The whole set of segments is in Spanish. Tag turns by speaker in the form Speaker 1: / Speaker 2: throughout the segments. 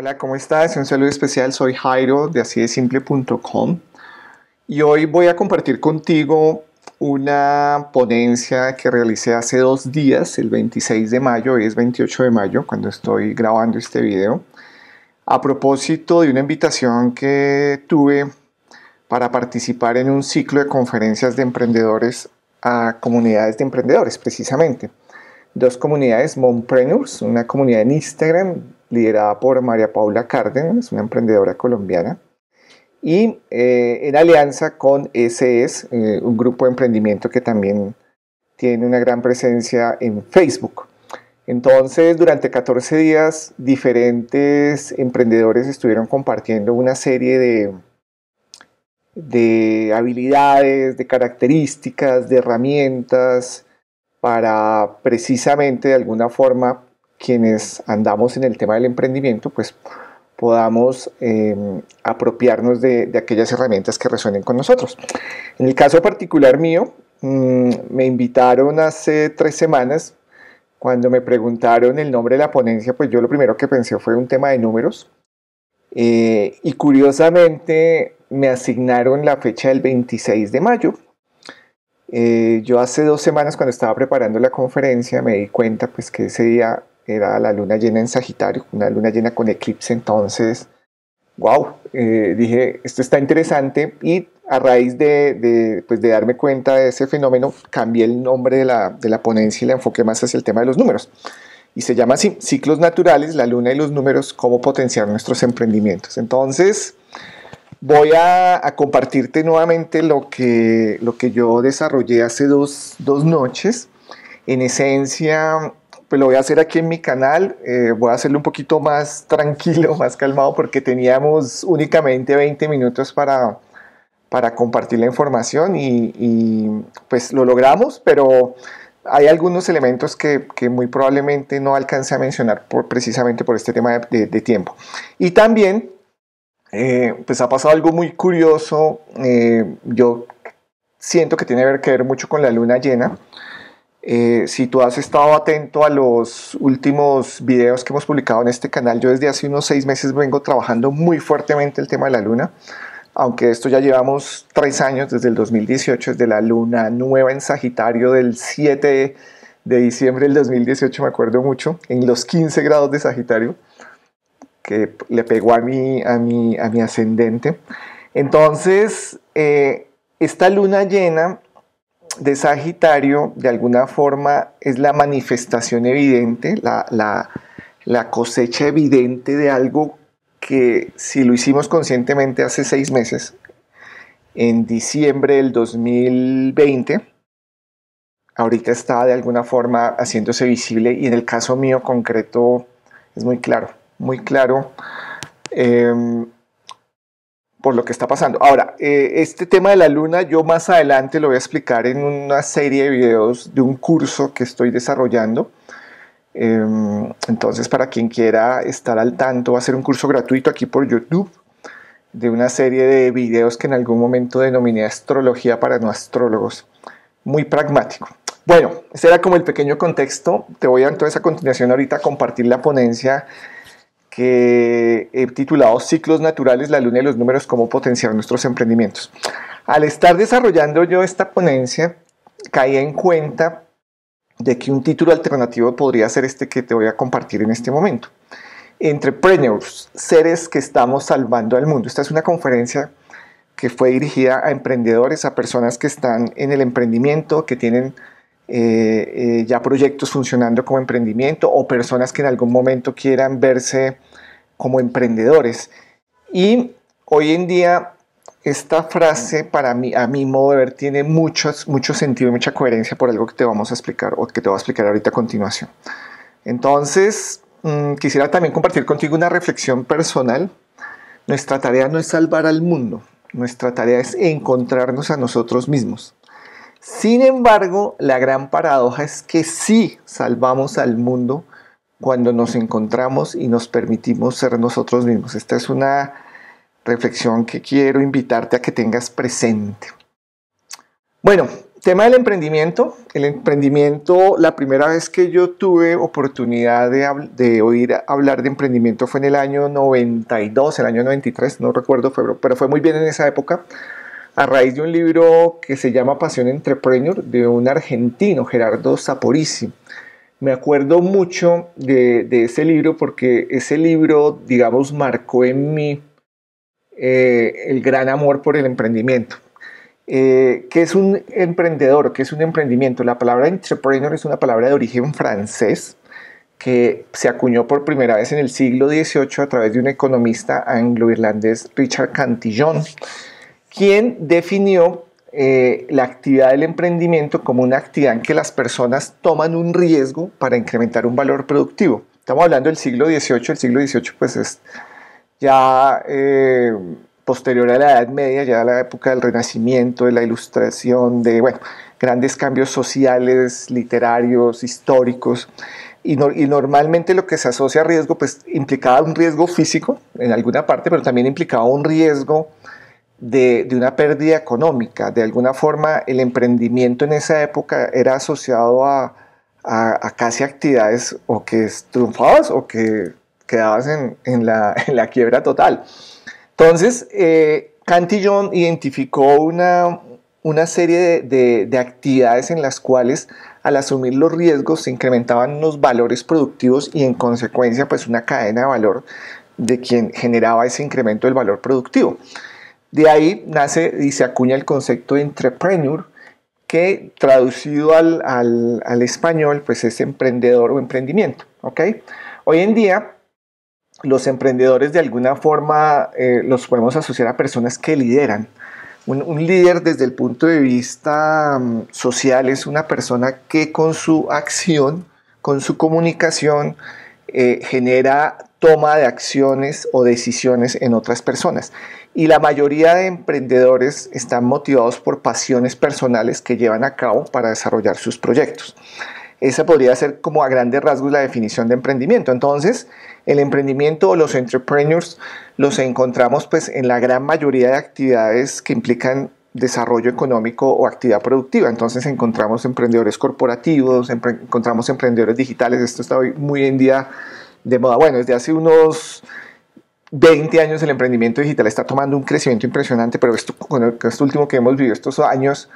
Speaker 1: Hola, ¿cómo estás? Un saludo especial, soy Jairo de asidesimple.com y hoy voy a compartir contigo una ponencia que realicé hace 2 días, el 26 de mayo, hoy es 28 de mayo cuando estoy grabando este video, a propósito de una invitación que tuve para participar en un ciclo de conferencias de emprendedores a comunidades de emprendedores, precisamente. Dos comunidades, Mompreneurs, una comunidad en Instagram liderada por María Paula Cárdenas, una emprendedora colombiana, y en alianza con SES, un grupo de emprendimiento que también tiene una gran presencia en Facebook. Entonces, durante 14 días, diferentes emprendedores estuvieron compartiendo una serie de habilidades, de características, de herramientas, para precisamente de alguna forma quienes andamos en el tema del emprendimiento pues podamos apropiarnos de aquellas herramientas que resuenen con nosotros. En el caso particular mío, me invitaron hace 3 semanas. Cuando me preguntaron el nombre de la ponencia, pues yo lo primero que pensé fue un tema de números, y curiosamente me asignaron la fecha del 26 de mayo. Yo hace 2 semanas, cuando estaba preparando la conferencia, me di cuenta pues que ese día era la luna llena en Sagitario, una luna llena con eclipse. Entonces, wow, dije, esto está interesante, y a raíz de darme cuenta de ese fenómeno, cambié el nombre de la ponencia y la enfoqué más hacia el tema de los números. Y se llama así, Ciclos Naturales, la luna y los números, cómo potenciar nuestros emprendimientos. Entonces, voy a compartirte nuevamente lo que yo desarrollé hace dos noches. En esencia, pues lo voy a hacer aquí en mi canal. Voy a hacerlo un poquito más tranquilo, más calmado, porque teníamos únicamente 20 minutos para compartir la información y pues lo logramos, pero hay algunos elementos que muy probablemente no alcance a mencionar precisamente por este tema de tiempo. Y también pues ha pasado algo muy curioso. Yo siento que tiene que ver mucho con la luna llena. Si tú has estado atento a los últimos videos que hemos publicado en este canal, yo desde hace unos 6 meses vengo trabajando muy fuertemente el tema de la luna, aunque esto ya llevamos 3 años, desde el 2018, desde la luna nueva en Sagitario del 7 de diciembre del 2018, me acuerdo mucho, en los 15 grados de Sagitario, que le pegó a mi ascendente. Entonces, esta luna llena de Sagitario, de alguna forma, es la manifestación evidente, la cosecha evidente de algo que, si lo hicimos conscientemente hace 6 meses, en diciembre del 2020, ahorita está de alguna forma haciéndose visible, y en el caso mío concreto es muy claro por lo que está pasando. Ahora, este tema de la luna yo más adelante lo voy a explicar en una serie de videos de un curso que estoy desarrollando. Entonces, para quien quiera estar al tanto, va a ser un curso gratuito aquí por YouTube, de una serie de videos que en algún momento denominé astrología para no astrólogos. Muy pragmático. Bueno, ese era como el pequeño contexto. Te voy entonces a continuación ahorita a compartir la ponencia que he titulado Ciclos Naturales, la luna y los números, cómo potenciar nuestros emprendimientos. Al estar desarrollando yo esta ponencia, caí en cuenta de que un título alternativo podría ser este que te voy a compartir en este momento. Entrepreneurs, seres que estamos salvando al mundo. Esta es una conferencia que fue dirigida a emprendedores, a personas que están en el emprendimiento, que tienen ya proyectos funcionando como emprendimiento, o personas que en algún momento quieran verse como emprendedores. Y hoy en día esta frase, para mí, a mi modo de ver, tiene mucho sentido y mucha coherencia por algo que te vamos a explicar, o que te voy a explicar ahorita a continuación. Entonces, quisiera también compartir contigo una reflexión personal. Nuestra tarea no es salvar al mundo, nuestra tarea es encontrarnos a nosotros mismos. Sin embargo, la gran paradoja es que sí salvamos al mundo cuando nos encontramos y nos permitimos ser nosotros mismos. Esta es una reflexión que quiero invitarte a que tengas presente. Bueno, tema del emprendimiento. El emprendimiento, la primera vez que yo tuve oportunidad de oír hablar de emprendimiento fue en el año 92, el año 93, no recuerdo, pero fue muy bien en esa época, a raíz de un libro que se llama Pasión Entrepreneur, de un argentino, Gerardo Saporisi. Me acuerdo mucho de ese libro porque ese libro, digamos, marcó en mí el gran amor por el emprendimiento. ¿Qué es un emprendedor? ¿Qué es un emprendimiento? La palabra entrepreneur es una palabra de origen francés que se acuñó por primera vez en el siglo XVIII a través de un economista anglo-irlandés, Richard Cantillon, quien definió la actividad del emprendimiento como una actividad en que las personas toman un riesgo para incrementar un valor productivo. Estamos hablando del siglo XVIII. El siglo XVIII pues es ya posterior a la Edad Media, ya a la época del Renacimiento, de la Ilustración, de grandes cambios sociales, literarios, históricos. Y normalmente lo que se asocia a riesgo pues implicaba un riesgo físico en alguna parte, pero también implicaba un riesgo de una pérdida económica. De alguna forma el emprendimiento en esa época era asociado a casi actividades o que triunfabas o que quedabas en la quiebra total. Entonces Cantillon identificó una serie de actividades en las cuales al asumir los riesgos se incrementaban los valores productivos y en consecuencia pues una cadena de valor de quien generaba ese incremento del valor productivo. De ahí nace y se acuña el concepto de entrepreneur, que traducido al español pues es emprendedor o emprendimiento. ¿Okay? Hoy en día los emprendedores de alguna forma los podemos asociar a personas que lideran. Un líder desde el punto de vista social es una persona que con su acción, con su comunicación, genera toma de acciones o decisiones en otras personas. Y la mayoría de emprendedores están motivados por pasiones personales que llevan a cabo para desarrollar sus proyectos. Esa podría ser como a grandes rasgos la definición de emprendimiento. Entonces, el emprendimiento o los entrepreneurs los encontramos pues en la gran mayoría de actividades que implican desarrollo económico o actividad productiva. Entonces encontramos emprendedores corporativos, encontramos emprendedores digitales. Esto está hoy muy en día de moda. Bueno, desde hace unos 20 años el emprendimiento digital está tomando un crecimiento impresionante, pero con esto último que hemos vivido estos años,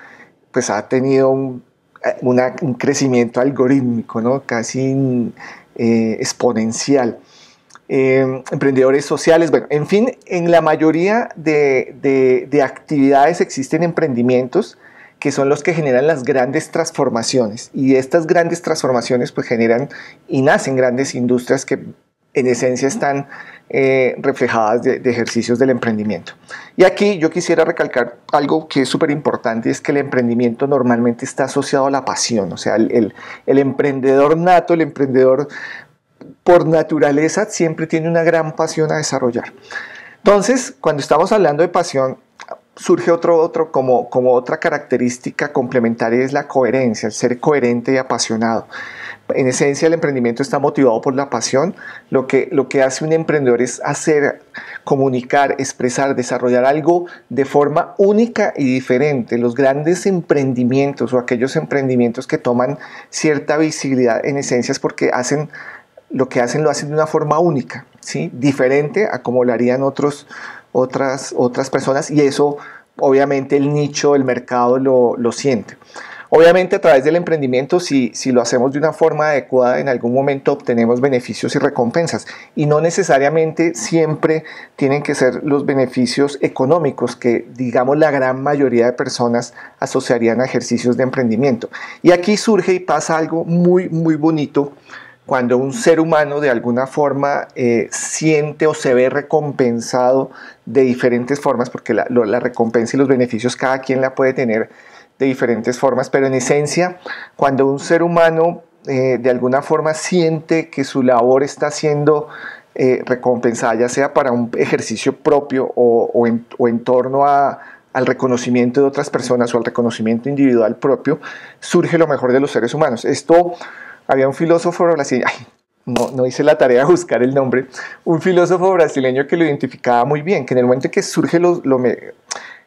Speaker 1: pues ha tenido un crecimiento algorítmico, ¿no? Casi exponencial. Emprendedores sociales, bueno, en fin, en la mayoría de actividades existen emprendimientos que son los que generan las grandes transformaciones, y estas grandes transformaciones pues generan y nacen grandes industrias que en esencia están reflejadas de ejercicios del emprendimiento. Y aquí yo quisiera recalcar algo que es súper importante, y es que el emprendimiento normalmente está asociado a la pasión. O sea, el emprendedor nato, el emprendedor por naturaleza siempre tiene una gran pasión a desarrollar. Entonces, cuando estamos hablando de pasión, surge como otra característica complementaria, es la coherencia, el ser coherente y apasionado. En esencia, el emprendimiento está motivado por la pasión. Lo que hace un emprendedor es hacer, comunicar, expresar, desarrollar algo de forma única y diferente. Los grandes emprendimientos o aquellos emprendimientos que toman cierta visibilidad, en esencia es porque lo hacen de una forma única, ¿sí? Diferente a como lo harían otras personas, y eso obviamente el nicho, el mercado lo siente. Obviamente a través del emprendimiento, si lo hacemos de una forma adecuada, en algún momento obtenemos beneficios y recompensas, y no necesariamente siempre tienen que ser los beneficios económicos que, digamos, la gran mayoría de personas asociarían a ejercicios de emprendimiento. Y aquí surge y pasa algo muy, muy bonito cuando un ser humano de alguna forma siente o se ve recompensado de diferentes formas, porque la recompensa y los beneficios cada quien la puede tener de diferentes formas, pero en esencia, cuando un ser humano de alguna forma siente que su labor está siendo recompensada, ya sea para un ejercicio propio o en torno al reconocimiento de otras personas o al reconocimiento individual propio, surge lo mejor de los seres humanos. Esto, había un filósofo brasileño, no hice la tarea de buscar el nombre, un filósofo brasileño que lo identificaba muy bien, que en el momento en que surge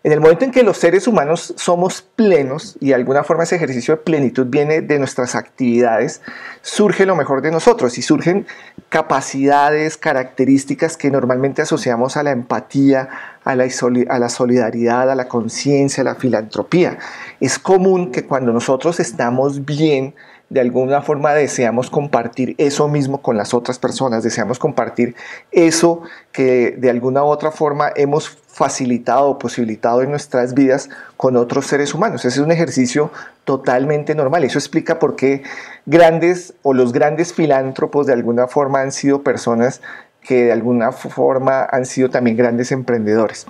Speaker 1: En el momento en que los seres humanos somos plenos y de alguna forma ese ejercicio de plenitud viene de nuestras actividades, surge lo mejor de nosotros y surgen capacidades, características que normalmente asociamos a la empatía, a la solidaridad, a la conciencia, a la filantropía. Es común que cuando nosotros estamos bien, de alguna forma deseamos compartir eso mismo con las otras personas, deseamos compartir eso que de alguna u otra forma hemos facilitado o posibilitado en nuestras vidas con otros seres humanos. Ese es un ejercicio totalmente normal. Eso explica por qué los grandes filántropos de alguna forma han sido personas que de alguna forma han sido también grandes emprendedores.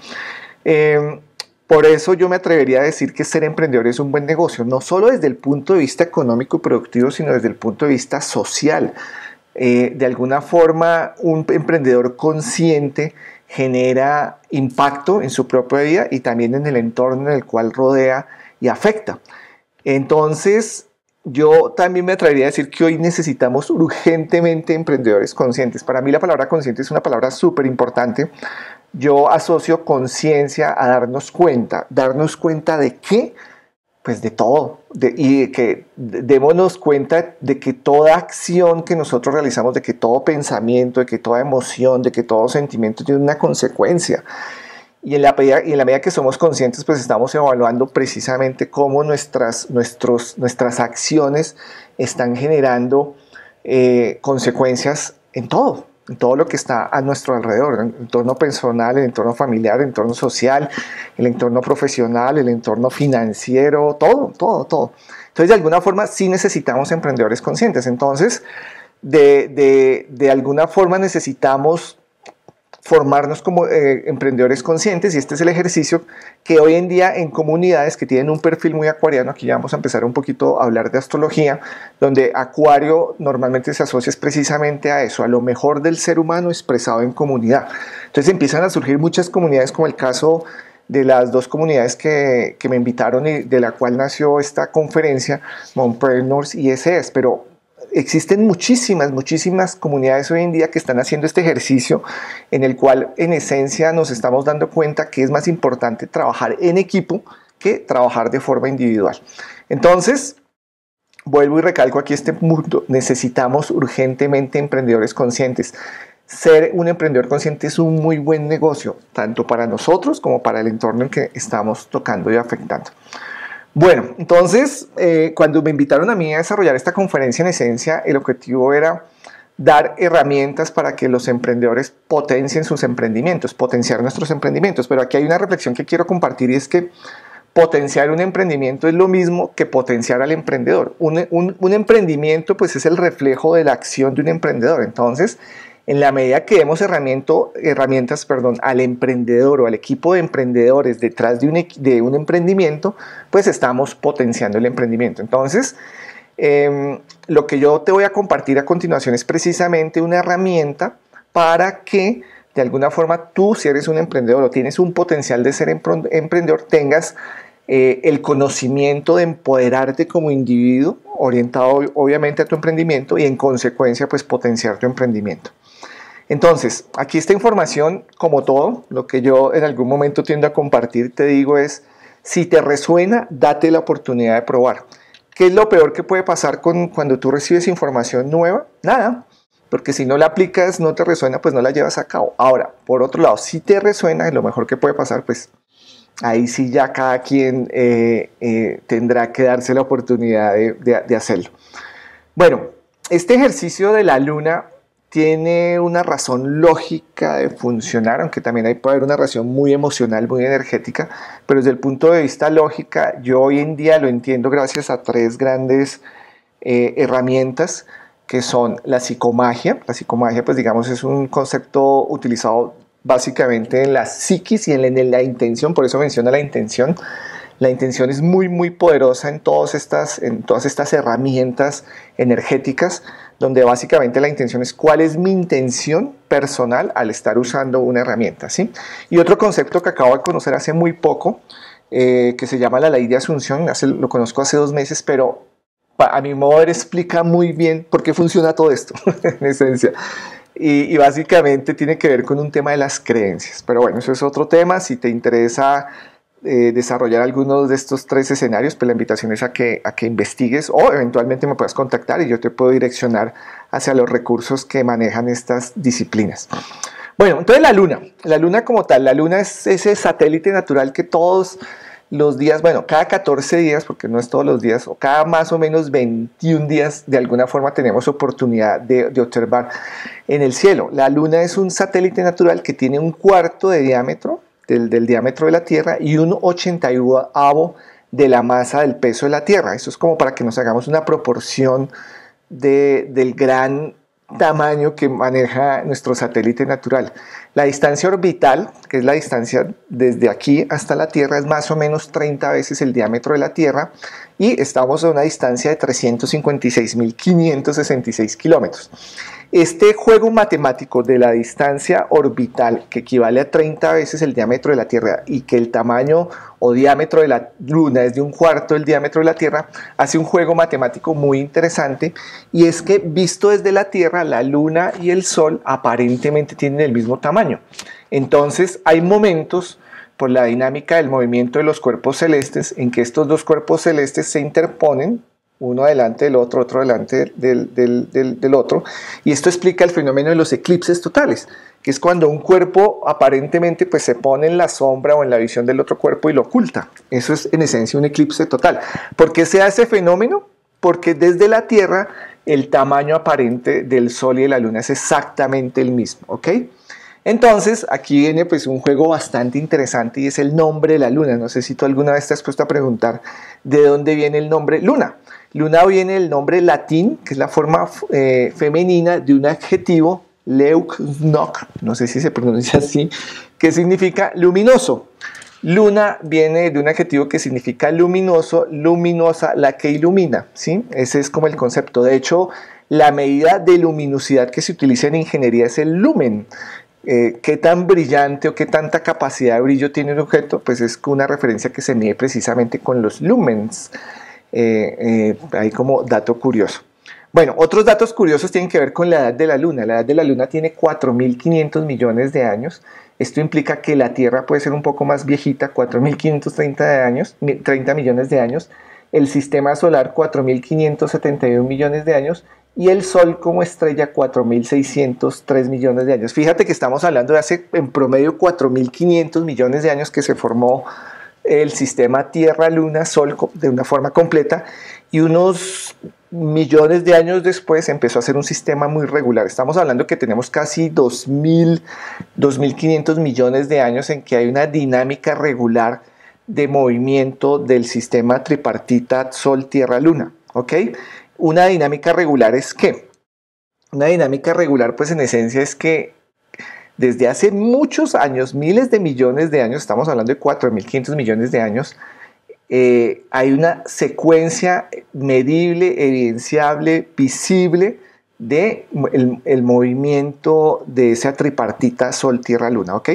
Speaker 1: Por eso yo me atrevería a decir que ser emprendedor es un buen negocio, no solo desde el punto de vista económico y productivo, sino desde el punto de vista social. De alguna forma, un emprendedor consciente genera impacto en su propia vida y también en el entorno en el cual rodea y afecta. Entonces, yo también me atrevería a decir que hoy necesitamos urgentemente emprendedores conscientes. Para mí la palabra consciente es una palabra súper importante. Yo asocio conciencia a darnos cuenta de qué, pues de todo, y de que démonos cuenta de que toda acción que nosotros realizamos, de que todo pensamiento, de que toda emoción, de que todo sentimiento tiene una consecuencia. Y en la medida que somos conscientes, pues estamos evaluando precisamente cómo nuestras acciones están generando consecuencias en todo lo que está a nuestro alrededor, el entorno personal, el entorno familiar, el entorno social, el entorno profesional, el entorno financiero, todo. Entonces, de alguna forma, sí necesitamos emprendedores conscientes. Entonces, de alguna forma necesitamos formarnos como emprendedores conscientes, y este es el ejercicio que hoy en día en comunidades que tienen un perfil muy acuariano, aquí ya vamos a empezar un poquito a hablar de astrología, donde Acuario normalmente se asocia precisamente a eso, a lo mejor del ser humano expresado en comunidad. Entonces empiezan a surgir muchas comunidades, como el caso de las dos comunidades que me invitaron y de la cual nació esta conferencia, Mompreneurs y ESES, pero existen muchísimas comunidades hoy en día que están haciendo este ejercicio en el cual en esencia nos estamos dando cuenta que es más importante trabajar en equipo que trabajar de forma individual. Entonces, vuelvo y recalco aquí este punto, necesitamos urgentemente emprendedores conscientes. Ser un emprendedor consciente es un muy buen negocio, tanto para nosotros como para el entorno en que estamos tocando y afectando. Bueno, entonces, cuando me invitaron a mí a desarrollar esta conferencia, en esencia, el objetivo era dar herramientas para que los emprendedores potencien sus emprendimientos, potenciar nuestros emprendimientos. Pero aquí hay una reflexión que quiero compartir, y es que potenciar un emprendimiento es lo mismo que potenciar al emprendedor. Un emprendimiento, pues, es el reflejo de la acción de un emprendedor. Entonces, en la medida que demos herramientas al emprendedor o al equipo de emprendedores detrás de un emprendimiento, pues estamos potenciando el emprendimiento. Entonces, lo que yo te voy a compartir a continuación es precisamente una herramienta para que de alguna forma tú, si eres un emprendedor o tienes un potencial de ser emprendedor, tengas el conocimiento de empoderarte como individuo, orientado obviamente a tu emprendimiento, y en consecuencia pues potenciar tu emprendimiento. Entonces, aquí esta información, como todo, lo que yo en algún momento tiendo a compartir, te digo es, si te resuena, date la oportunidad de probar. ¿Qué es lo peor que puede pasar cuando tú recibes información nueva? Nada, porque si no la aplicas, no te resuena, pues no la llevas a cabo. Ahora, por otro lado, si te resuena, lo mejor que puede pasar, pues ahí sí ya cada quien tendrá que darse la oportunidad de hacerlo. Bueno, este ejercicio de la luna tiene una razón lógica de funcionar, aunque también ahí puede haber una razón muy emocional, muy energética, pero desde el punto de vista lógica, yo hoy en día lo entiendo gracias a tres grandes herramientas que son la psicomagia. La psicomagia, pues digamos, es un concepto utilizado básicamente en la psiquis y en la intención, por eso menciona la intención. La intención es muy poderosa en todas estas herramientas energéticas, donde básicamente la intención es cuál es mi intención personal al estar usando una herramienta, ¿sí? Y otro concepto que acabo de conocer hace muy poco, que se llama la ley de asunción, lo conozco hace 2 meses, pero a mi modo de ver explica muy bien por qué funciona todo esto, en esencia. Y básicamente tiene que ver con un tema de las creencias. Pero bueno, eso es otro tema. Si te interesa desarrollar algunos de estos 3 escenarios, pues la invitación es a que investigues o eventualmente me puedas contactar y yo te puedo direccionar hacia los recursos que manejan estas disciplinas. Bueno, entonces la luna como tal, la luna es ese satélite natural que todos los días, bueno, cada 14 días, porque no es todos los días, o cada más o menos 21 días, de alguna forma tenemos oportunidad de observar en el cielo. La luna es un satélite natural que tiene 1/4 de diámetro, del diámetro de la Tierra, y 1/80 de la masa del peso de la Tierra. Eso es como para que nos hagamos una proporción del gran tamaño que maneja nuestro satélite natural. La distancia orbital, que es la distancia desde aquí hasta la Tierra, es más o menos 30 veces el diámetro de la Tierra y estamos a una distancia de 356.566 kilómetros. Este juego matemático de la distancia orbital, que equivale a 30 veces el diámetro de la Tierra y que el tamaño o diámetro de la Luna es de 1/4 del diámetro de la Tierra, hace un juego matemático muy interesante, y es que visto desde la Tierra, la Luna y el Sol aparentemente tienen el mismo tamaño. Entonces hay momentos, por la dinámica del movimiento de los cuerpos celestes, en que estos 2 cuerpos celestes se interponen, uno delante del otro, otro delante del otro, y esto explica el fenómeno de los eclipses totales, que es cuando un cuerpo aparentemente pues, se pone en la sombra o en la visión del otro cuerpo y lo oculta. Eso es en esencia un eclipse total. ¿Por qué se hace fenómeno? Porque desde la Tierra el tamaño aparente del Sol y de la Luna es exactamente el mismo, ¿ok? Entonces, aquí viene pues un juego bastante interesante y es el nombre de la Luna. No sé si tú alguna vez te has puesto a preguntar de dónde viene el nombre Luna. Luna viene del nombre latín, que es la forma femenina de un adjetivo, leuknok, no sé si se pronuncia así, que significa luminoso. Luna viene de un adjetivo que significa luminoso, luminosa, la que ilumina, ¿sí? Ese es como el concepto. De hecho, la medida de luminosidad que se utiliza en ingeniería es el lumen. ¿Qué tan brillante o qué tanta capacidad de brillo tiene un objeto? Pues es una referencia que se mide precisamente con los lumens. Ahí como dato curioso. Bueno, otros datos curiosos tienen que ver con la edad de la Luna. La edad de la Luna tiene 4.500 millones de años. Esto implica que la Tierra puede ser un poco más viejita, 4.530 millones de años. El sistema solar, 4.571 millones de años. Y el Sol como estrella, 4.603 millones de años. Fíjate que estamos hablando de hace en promedio 4.500 millones de años que se formó el sistema Tierra-Luna-Sol de una forma completa, y unos millones de años después empezó a ser un sistema muy regular. Estamos hablando que tenemos casi 2.500 millones de años en que hay una dinámica regular de movimiento del sistema tripartita Sol-Tierra-Luna, ¿ok? Una dinámica regular es ¿qué? Una dinámica regular pues en esencia es que desde hace muchos años, miles de millones de años, estamos hablando de 4.500 millones de años, hay una secuencia medible, evidenciable, visible de el movimiento de esa tripartita Sol-Tierra-Luna, ¿ok?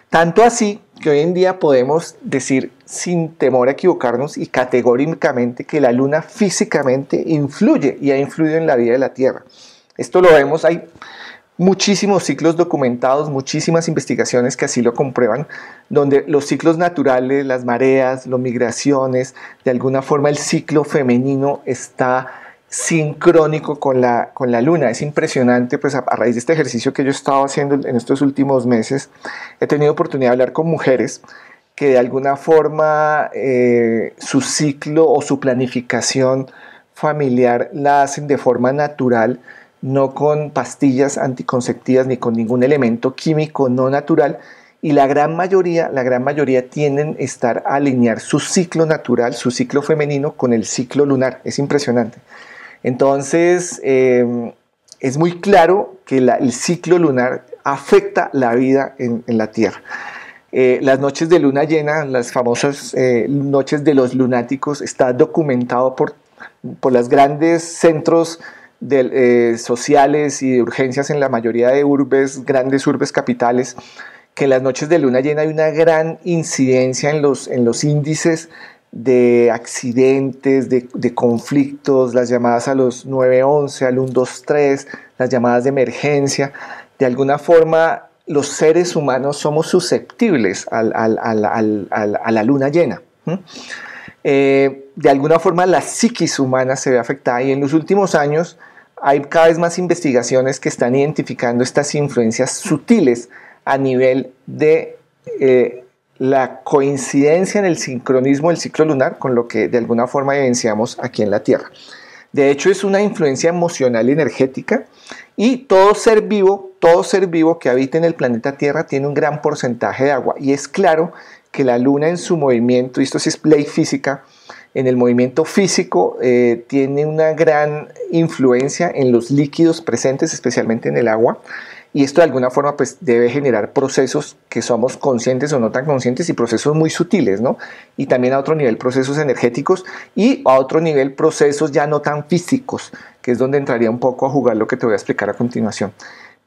Speaker 1: Tanto así que hoy en día podemos decir sin temor a equivocarnos y categóricamente que la Luna físicamente influye y ha influido en la vida de la Tierra. Esto lo vemos, hay muchísimos ciclos documentados, muchísimas investigaciones que así lo comprueban, donde los ciclos naturales, las mareas, las migraciones, de alguna forma el ciclo femenino está sincrónico con la Luna. Es impresionante, pues a raíz de este ejercicio que yo he estado haciendo en estos últimos meses, he tenido oportunidad de hablar con mujeres que de alguna forma su ciclo o su planificación familiar la hacen de forma natural, no con pastillas anticonceptivas ni con ningún elemento químico no natural, y la gran mayoría tienden a estar a alinear su ciclo natural, su ciclo femenino con el ciclo lunar. Es impresionante. Entonces, es muy claro que el ciclo lunar afecta la vida en la Tierra. Las noches de luna llena, las famosas noches de los lunáticos, está documentado por los grandes centros sociales y de urgencias en la mayoría de grandes urbes capitales, que en las noches de luna llena hay una gran incidencia en los índices de accidentes, de conflictos, las llamadas a los 911, al 123, las llamadas de emergencia. De alguna forma los seres humanos somos susceptibles a la luna llena. De alguna forma la psiquis humana se ve afectada, y en los últimos años hay cada vez más investigaciones que están identificando estas influencias sutiles a nivel de la coincidencia en el sincronismo del ciclo lunar con lo que de alguna forma evidenciamos aquí en la Tierra. De hecho, es una influencia emocional y energética, y todo ser vivo que habita en el planeta Tierra tiene un gran porcentaje de agua, y es claro que la luna en su movimiento, y esto sí es ley física, en el movimiento físico tiene una gran influencia en los líquidos presentes, especialmente en el agua, y esto de alguna forma pues debe generar procesos que somos conscientes o no tan conscientes, y procesos muy sutiles, ¿no? Y también a otro nivel procesos energéticos, y a otro nivel procesos ya no tan físicos, que es donde entraría un poco a jugar lo que te voy a explicar a continuación.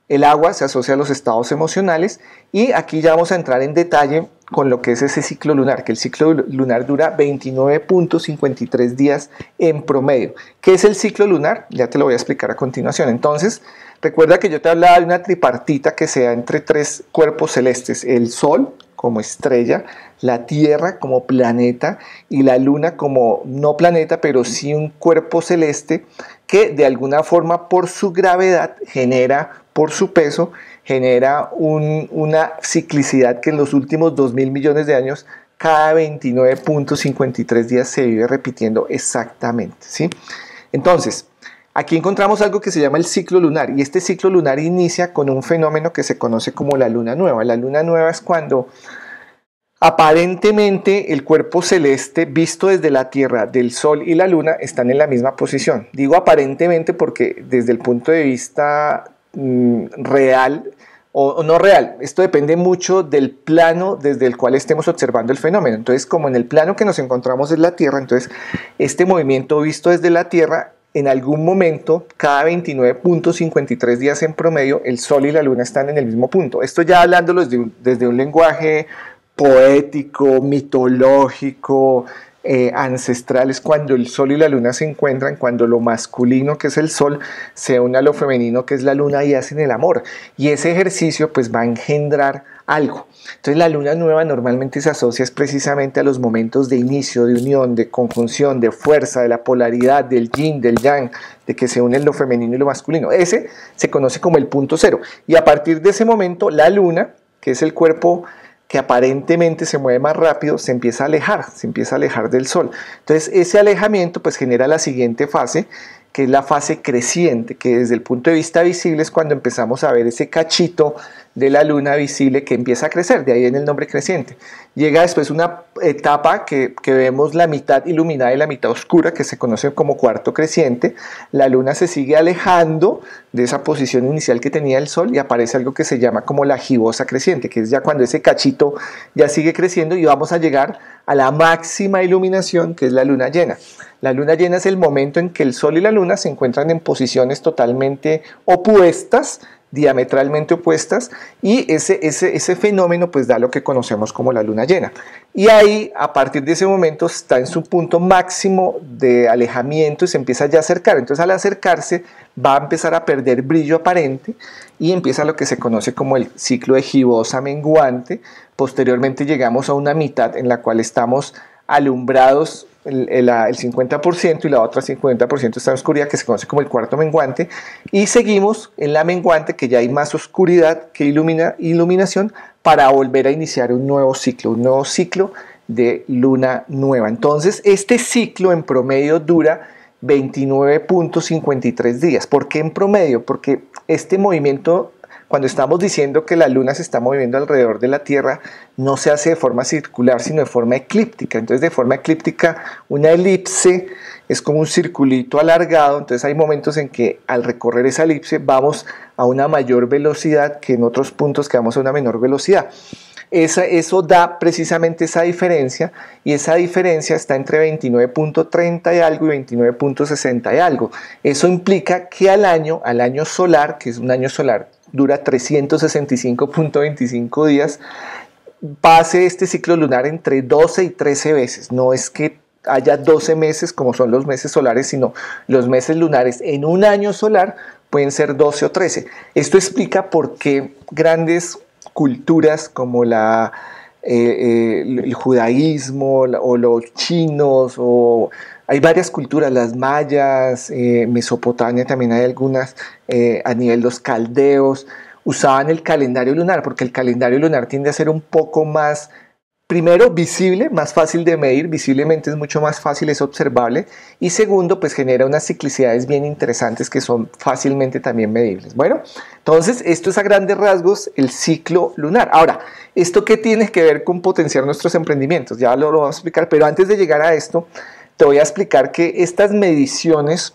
Speaker 1: El agua se asocia a los estados emocionales, y aquí ya vamos a entrar en detalle con lo que es ese ciclo lunar, que el ciclo lunar dura 29.53 días en promedio. ¿Qué es el ciclo lunar? Ya te lo voy a explicar a continuación. Entonces, recuerda que yo te hablaba de una tripartita que se da entre tres cuerpos celestes: el Sol como estrella, la Tierra como planeta y la Luna como no planeta, pero sí un cuerpo celeste que de alguna forma por su gravedad genera, por su peso, genera una ciclicidad que en los últimos 2.000 millones de años, cada 29.53 días se vive repitiendo exactamente, ¿sí? Entonces, aquí encontramos algo que se llama el ciclo lunar, y este ciclo lunar inicia con un fenómeno que se conoce como la luna nueva. La luna nueva es cuando aparentemente el cuerpo celeste visto desde la Tierra, del Sol y la Luna están en la misma posición. Digo aparentemente porque desde el punto de vista real o no real, esto depende mucho del plano desde el cual estemos observando el fenómeno. Entonces, como en el plano que nos encontramos es la Tierra, entonces este movimiento visto desde la Tierra, en algún momento, cada 29.53 días en promedio, el Sol y la Luna están en el mismo punto. Esto ya hablándolo desde un lenguaje poético, mitológico, ancestral, es cuando el Sol y la Luna se encuentran, cuando lo masculino, que es el Sol, se une a lo femenino, que es la Luna, y hacen el amor. Y ese ejercicio pues va a engendrar algo. Entonces la luna nueva normalmente se asocia precisamente a los momentos de inicio, de unión, de conjunción, de fuerza, de la polaridad, del yin, del yang, de que se unen lo femenino y lo masculino. Ese se conoce como el punto cero. Y a partir de ese momento, la luna, que es el cuerpo que aparentemente se mueve más rápido, se empieza a alejar del Sol. Entonces ese alejamiento pues genera la siguiente fase, que es la fase creciente, que desde el punto de vista visible es cuando empezamos a ver ese cachito de la luna visible que empieza a crecer, de ahí viene el nombre creciente. Llega después una etapa que vemos la mitad iluminada y la mitad oscura, que se conoce como cuarto creciente. La luna se sigue alejando de esa posición inicial que tenía el Sol, y aparece algo que se llama como la gibosa creciente, que es ya cuando ese cachito ya sigue creciendo, y vamos a llegar a la máxima iluminación, que es la luna llena. La luna llena es el momento en que el Sol y la Luna se encuentran en posiciones totalmente opuestas, diametralmente opuestas, y ese fenómeno pues da lo que conocemos como la luna llena. Y ahí, a partir de ese momento, está en su punto máximo de alejamiento y se empieza ya a acercar. Entonces, al acercarse, va a empezar a perder brillo aparente y empieza lo que se conoce como el ciclo de gibosa menguante. Posteriormente llegamos a una mitad en la cual estamos alumbrados el 50% y la otra 50% está en oscuridad, que se conoce como el cuarto menguante, y seguimos en la menguante, que ya hay más oscuridad que iluminación, para volver a iniciar un nuevo ciclo de luna nueva. Entonces este ciclo en promedio dura 29.53 días. ¿Por qué en promedio? Porque este movimiento, cuando estamos diciendo que la luna se está moviendo alrededor de la Tierra, no se hace de forma circular, sino de forma eclíptica. Entonces, de forma eclíptica, una elipse es como un circulito alargado. Entonces, hay momentos en que al recorrer esa elipse vamos a una mayor velocidad que en otros puntos que vamos a una menor velocidad. Eso da precisamente esa diferencia, y esa diferencia está entre 29.30 y algo y 29.60 y algo. Eso implica que al año solar, que es un año solar, dura 365.25 días, pase este ciclo lunar entre 12 y 13 veces. No es que haya 12 meses como son los meses solares, sino los meses lunares en un año solar pueden ser 12 o 13. Esto explica por qué grandes culturas como el judaísmo o los chinos, o hay varias culturas, las mayas, Mesopotamia también hay algunas, a nivel los caldeos, usaban el calendario lunar, porque el calendario lunar tiende a ser un poco más, primero, visible, más fácil de medir, visiblemente es mucho más fácil, es observable, y segundo, pues genera unas ciclicidades bien interesantes que son fácilmente también medibles. Bueno, entonces esto es a grandes rasgos el ciclo lunar. Ahora, ¿esto qué tiene que ver con potenciar nuestros emprendimientos? Ya lo vamos a explicar, pero antes de llegar a esto, te voy a explicar que estas mediciones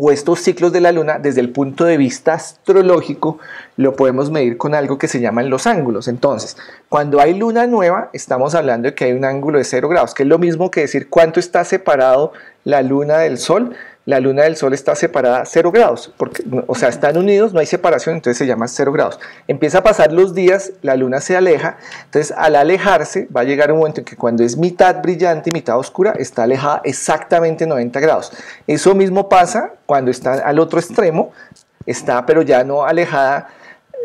Speaker 1: o estos ciclos de la luna, desde el punto de vista astrológico, lo podemos medir con algo que se llaman los ángulos. Entonces, cuando hay luna nueva, estamos hablando de que hay un ángulo de 0 grados, que es lo mismo que decir cuánto está separado la luna del sol. La luna del sol está separada 0 grados, porque, o sea, están unidos, no hay separación, entonces se llama 0 grados. Empieza a pasar los días, la luna se aleja, entonces al alejarse va a llegar un momento en que cuando es mitad brillante y mitad oscura, está alejada exactamente 90 grados. Eso mismo pasa cuando está al otro extremo, está pero ya no alejada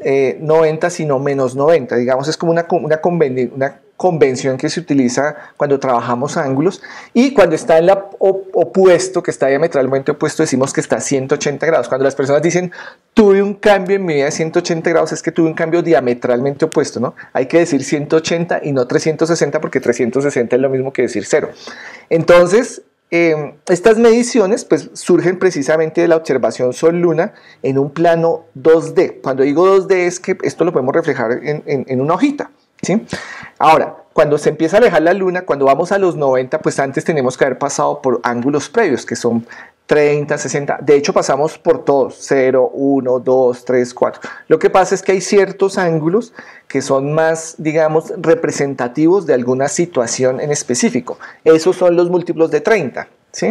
Speaker 1: 90, sino menos 90, digamos, es como una convención que se utiliza cuando trabajamos ángulos, y cuando está en la opuesto, que está diametralmente opuesto, decimos que está a 180 grados. Cuando las personas dicen tuve un cambio en mi vida de 180 grados, es que tuve un cambio diametralmente opuesto, ¿no? Hay que decir 180 y no 360, porque 360 es lo mismo que decir 0. Entonces, estas mediciones pues surgen precisamente de la observación Sol-Luna en un plano 2D. Cuando digo 2D es que esto lo podemos reflejar en una hojita, ¿sí? Ahora, cuando se empieza a alejar la luna, cuando vamos a los 90, pues antes tenemos que haber pasado por ángulos previos, que son 30, 60, de hecho pasamos por todos, 0, 1, 2, 3, 4. Lo que pasa es que hay ciertos ángulos que son más, digamos, representativos de alguna situación en específico. Esos son los múltiplos de 30, ¿sí?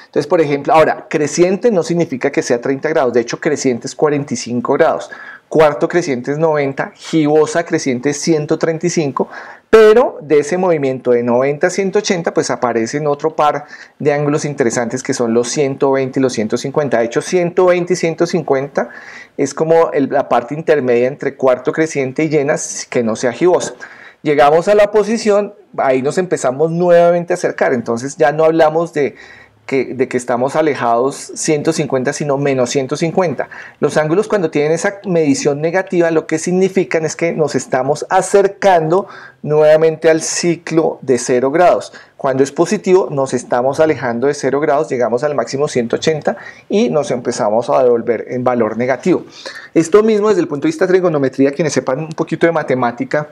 Speaker 1: Entonces, por ejemplo, ahora, creciente no significa que sea 30 grados, de hecho creciente es 45 grados. Cuarto creciente es 90, gibosa creciente es 135, pero de ese movimiento de 90 a 180 pues aparecen otro par de ángulos interesantes que son los 120 y los 150. De hecho, 120 y 150 es como la parte intermedia entre cuarto creciente y llena, que no sea gibosa. Llegamos a la posición, ahí nos empezamos nuevamente a acercar, entonces ya no hablamos de que estamos alejados 150, sino menos 150. Los ángulos, cuando tienen esa medición negativa, lo que significan es que nos estamos acercando nuevamente al ciclo de 0 grados. Cuando es positivo, nos estamos alejando de 0 grados, llegamos al máximo 180 y nos empezamos a devolver en valor negativo. Esto mismo desde el punto de vista de trigonometría, quienes sepan un poquito de matemática,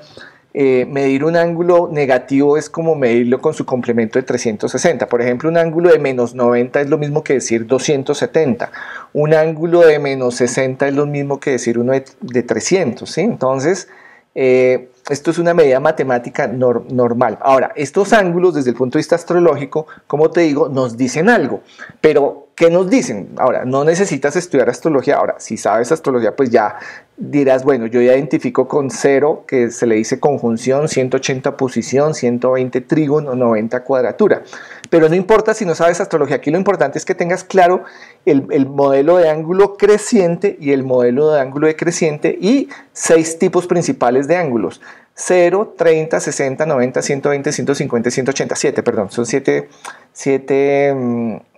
Speaker 1: medir un ángulo negativo es como medirlo con su complemento de 360. Por ejemplo, un ángulo de menos 90 es lo mismo que decir 270. Un ángulo de menos 60 es lo mismo que decir uno de 300, ¿sí? Entonces, esto es una medida matemática normal. Ahora, estos ángulos desde el punto de vista astrológico, como te digo, nos dicen algo. Pero, ¿qué nos dicen? Ahora, no necesitas estudiar astrología. Ahora, si sabes astrología, pues ya dirás, bueno, yo ya identifico con 0, que se le dice conjunción, 180 posición, 120 trígono, 90 cuadratura. Pero no importa si no sabes astrología, aquí lo importante es que tengas claro el modelo de ángulo creciente y el modelo de ángulo decreciente y 6 tipos principales de ángulos. 0, 30, 60, 90, 120, 150, 180, 7, perdón, son 7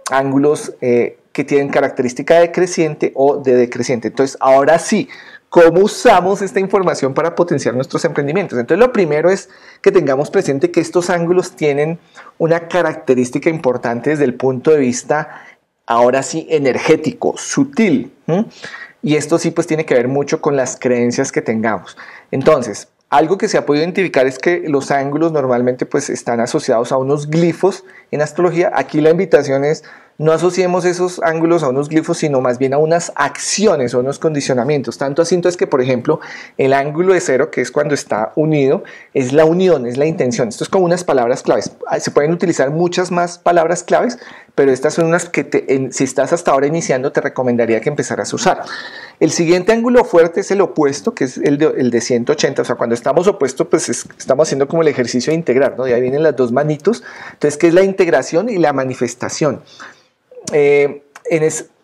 Speaker 1: ángulos que tienen característica decreciente o de decreciente. Entonces, ahora sí, ¿cómo usamos esta información para potenciar nuestros emprendimientos? Entonces, lo primero es que tengamos presente que estos ángulos tienen una característica importante desde el punto de vista, ahora sí, energético, sutil. Y esto sí, pues tiene que ver mucho con las creencias que tengamos. Entonces, algo que se ha podido identificar es que los ángulos normalmente pues están asociados a unos glifos en astrología. Aquí la invitación es no asociemos esos ángulos a unos glifos, sino más bien a unas acciones o unos condicionamientos. Tanto así entonces que, por ejemplo, el ángulo de 0, que es cuando está unido, es la unión, es la intención. Esto es como unas palabras claves. Se pueden utilizar muchas más palabras claves, pero estas son unas que si estás hasta ahora iniciando te recomendaría que empezaras a usar. El siguiente ángulo fuerte es el opuesto, que es el de 180. O sea, cuando estamos opuestos, pues estamos haciendo como el ejercicio de integrar, ¿no? De ahí vienen las dos manitos. Entonces, ¿qué es la integración y la manifestación?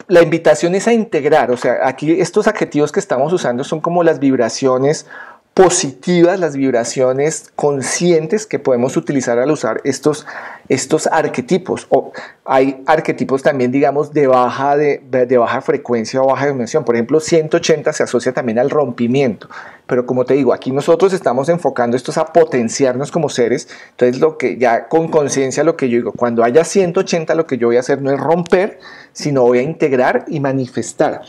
Speaker 1: La invitación es a integrar. O sea, aquí estos adjetivos que estamos usando son como las vibraciones positivas, las vibraciones conscientes que podemos utilizar al usar estos arquetipos. O hay arquetipos también, digamos, de baja frecuencia o baja dimensión. Por ejemplo, 180 se asocia también al rompimiento. Pero como te digo, aquí nosotros estamos enfocando esto a potenciarnos como seres. Entonces, lo que ya con conciencia, lo que yo digo, cuando haya 180, lo que yo voy a hacer no es romper, sino voy a integrar y manifestar.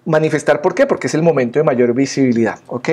Speaker 1: ¿Manifestar por qué? Porque es el momento de mayor visibilidad, ¿ok?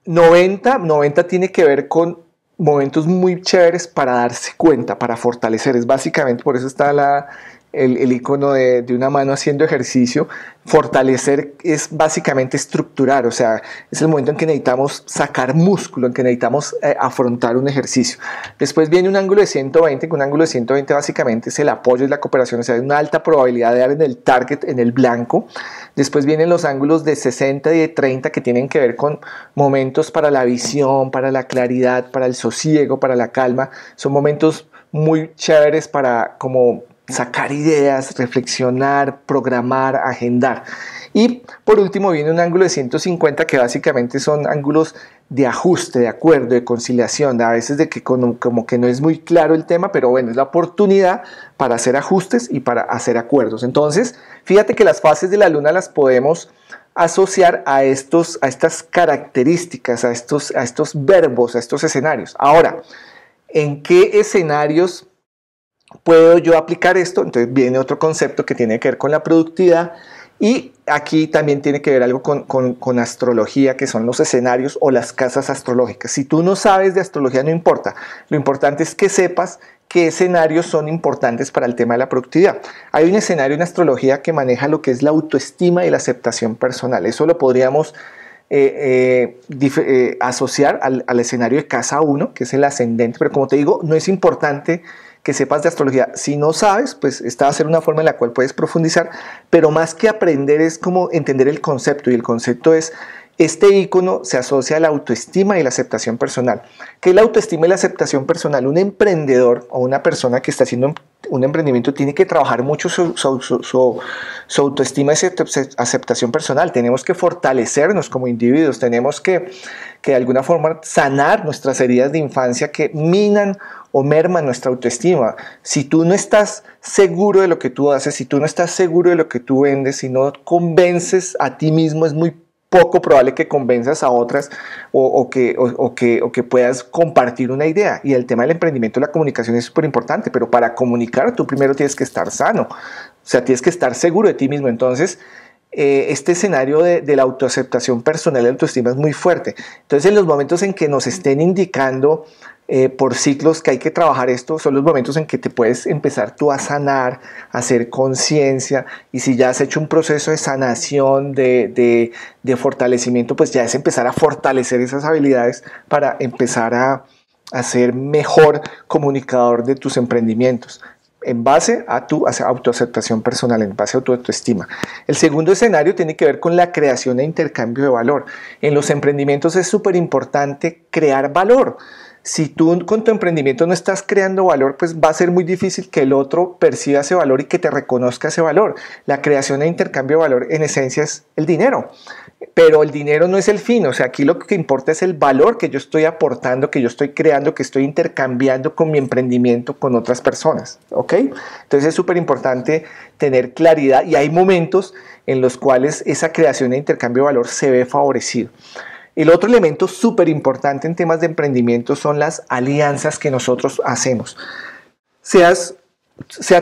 Speaker 1: 90 tiene que ver con momentos muy chéveres para darse cuenta, para fortalecer. Es básicamente, por eso está el icono de una mano haciendo ejercicio. Fortalecer es básicamente estructurar, o sea, es el momento en que necesitamos sacar músculo, en que necesitamos afrontar un ejercicio. Después viene un ángulo de 120, que un ángulo de 120 básicamente es el apoyo y la cooperación, o sea, hay una alta probabilidad de dar en el target, en el blanco. Después vienen los ángulos de 60 y de 30 que tienen que ver con momentos para la visión, para la claridad, para el sosiego, para la calma. Son momentos muy chéveres para como sacar ideas, reflexionar, programar, agendar. Y por último viene un ángulo de 150 que básicamente son ángulos de ajuste, de acuerdo, de conciliación, a veces de que como que no es muy claro el tema, pero bueno, es la oportunidad para hacer ajustes y para hacer acuerdos. Entonces, fíjate que las fases de la luna las podemos asociar a estas características, a estos verbos, a estos escenarios. Ahora, ¿en qué escenarios puedo yo aplicar esto? Entonces viene otro concepto que tiene que ver con la productividad, y aquí también tiene que ver algo con astrología, que son los escenarios o las casas astrológicas. Si tú no sabes de astrología, no importa. Lo importante es que sepas qué escenarios son importantes para el tema de la productividad. Hay un escenario en astrología que maneja lo que es la autoestima y la aceptación personal. Eso lo podríamos asociar al escenario de casa 1, que es el ascendente, pero como te digo, no es importante que sepas de astrología. Si no sabes, pues esta va a ser una forma en la cual puedes profundizar, pero más que aprender es como entender el concepto, y el concepto es, este icono se asocia a la autoestima y la aceptación personal. ¿Qué es la autoestima y la aceptación personal? Un emprendedor o una persona que está haciendo un emprendimiento tiene que trabajar mucho su autoestima y aceptación personal. Tenemos que fortalecernos como individuos, tenemos que de alguna forma sanar nuestras heridas de infancia que minan o merman nuestra autoestima. Si tú no estás seguro de lo que tú haces, si tú no estás seguro de lo que tú vendes, si no convences a ti mismo, es muy poco probable que convenzas a otras o que puedas compartir una idea. Y el tema del emprendimiento y la comunicación es súper importante, pero para comunicar tú primero tienes que estar sano, o sea, tienes que estar seguro de ti mismo. Entonces, este escenario de la autoaceptación personal y la autoestima es muy fuerte. Entonces, en los momentos en que nos estén indicando por ciclos que hay que trabajar esto, son los momentos en que te puedes empezar tú a sanar, a hacer conciencia, y si ya has hecho un proceso de sanación, de fortalecimiento, pues ya es empezar a fortalecer esas habilidades para empezar a ser mejor comunicador de tus emprendimientos, en base a tu autoaceptación personal, en base a tu autoestima. El segundo escenario tiene que ver con la creación e intercambio de valor. En los emprendimientos es súper importante crear valor. Si tú con tu emprendimiento no estás creando valor, pues va a ser muy difícil que el otro perciba ese valor y que te reconozca ese valor. La creación e intercambio de valor en esencia es el dinero, pero el dinero no es el fin. O sea, aquí lo que importa es el valor que yo estoy aportando, que yo estoy creando, que estoy intercambiando con mi emprendimiento con otras personas, ¿ok? Entonces es súper importante tener claridad, y hay momentos en los cuales esa creación e intercambio de valor se ve favorecido. El otro elemento súper importante en temas de emprendimiento son las alianzas que nosotros hacemos. Sea